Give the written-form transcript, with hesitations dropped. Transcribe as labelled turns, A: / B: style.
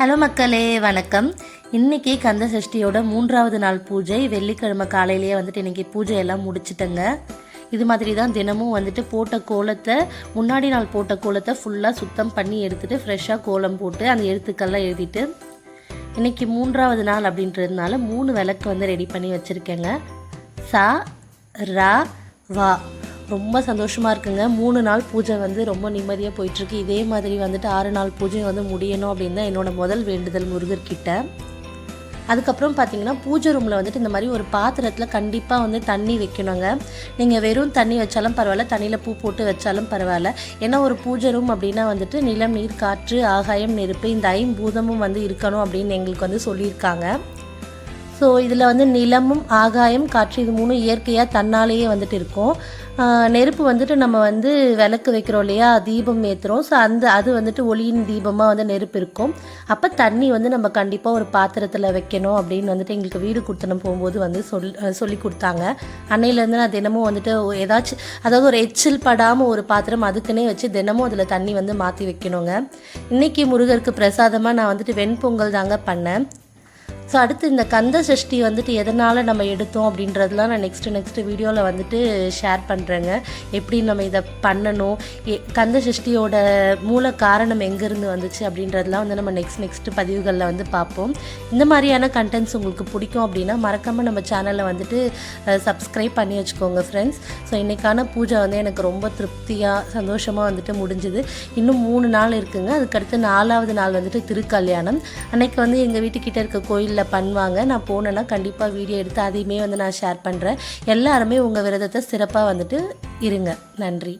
A: Hello மக்களே, வணக்கம். இன்றைக்கி கந்த சஷ்டியோட 3வது நாள் பூஜை. வெள்ளிக்கிழமை காலையிலேயே இன்றைக்கி பூஜையெல்லாம் முடிச்சிட்டேங்க. இது மாதிரி தான் தினமும் போட்ட கோலத்தை, முன்னாடி நாள் போட்ட கோலத்தை ஃபுல்லாக சுத்தம் பண்ணி எடுத்துகிட்டு ஃப்ரெஷ்ஷாக கோலம் போட்டு அந்த எழுத்துக்கள்லாம் எழுதிட்டு இன்றைக்கி 3வது நாள் அப்படின்றதுனால 3 விளக்கு ரெடி பண்ணி வச்சுருக்கேங்க. சா ரா வா. ரொம்ப சந்தோஷமாக இருக்குங்க. 3 நாள் பூஜை ரொம்ப நிம்மதியாக போயிட்டுருக்கு. இதே மாதிரி 6 நாள் பூஜை முடியணும் அப்படின்னு தான் என்னோடய முதல் வேண்டுதல் முருகர்கிட்ட. அதுக்கப்புறம் பார்த்திங்கன்னா பூஜை ரூமில் இந்த மாதிரி ஒரு பாத்திரத்தில் கண்டிப்பாக தண்ணி வைக்கணுங்க. நீங்கள் வெறும் தண்ணி வச்சாலும் பரவாயில்ல, தண்ணியில் பூ போட்டு வச்சாலும் பரவாயில்ல. ஏன்னா ஒரு பூஜை ரூம் அப்படின்னா நிலம், நீர், காற்று, ஆகாயம், நெருப்பு, இந்த 5 பூதமும் இருக்கணும் அப்படின்னு எங்களுக்கு சொல்லியிருக்காங்க. ஸோ இதில் நிலமும் ஆகாயம் காற்று இது 3 இயற்கையாக தன்னாலேயே இருக்கும். நெருப்பு நம்ம விளக்கு வைக்கிறோம் இல்லையா, தீபம் ஏற்றுறோம். ஸோ அது ஒளியின் தீபமாக நெருப்பு இருக்கும். அப்போ தண்ணி நம்ம கண்டிப்பாக ஒரு பாத்திரத்தில் வைக்கணும் அப்படின்னு எங்களுக்கு வீடு கொடுத்தனம் போகும்போது சொல்லி கொடுத்தாங்க. அன்னையிலேருந்து நான் தினமும் ஏதாச்சும், அதாவது ஒரு எச்சில் படாமல் ஒரு பாத்திரம் அதுக்குன்னே வச்சு தினமும் அதில் தண்ணி மாற்றி வைக்கணுங்க. இன்றைக்கி முருகருக்கு பிரசாதமாக நான் வெண்பொங்கல் தாங்க பண்ணேன். ஸோ அடுத்து இந்த கந்த சஷ்டி எதனால் நம்ம எடுத்தோம் அப்படின்றதுலாம் நான் நெக்ஸ்ட்டு வீடியோவில் ஷேர் பண்ணுறேங்க. எப்படி நம்ம இதை பண்ணணும், கந்த சஷ்டியோட மூல காரணம் எங்கேருந்து வந்துச்சு அப்படின்றதுலாம் நம்ம நெக்ஸ்ட்டு பதிவுகளில் பார்ப்போம். இந்த மாதிரியான கண்டென்ட்ஸ் உங்களுக்கு பிடிக்கும் அப்படின்னா மறக்காமல் நம்ம சேனலை சப்ஸ்கிரைப் பண்ணி வச்சுக்கோங்க ஃப்ரெண்ட்ஸ். ஸோ இன்றைக்கான பூஜை எனக்கு ரொம்ப திருப்தியாக சந்தோஷமாக முடிஞ்சுது. இன்னும் 3 நாள் இருக்குங்க. அதுக்கடுத்து 4வது நாள் திருக்கல்யாணம். அன்றைக்கி எங்கள் வீட்டுக்கிட்ட இருக்க கோயிலில் பண்ணுவாங்க. நான் போனேன்னா கண்டிப்பாக வீடியோ எடுத்து அதையுமே நான் ஷேர் பண்ணுறேன். எல்லாருமே உங்கள் விரதத்தை சிறப்பாக இருங்க. நன்றி.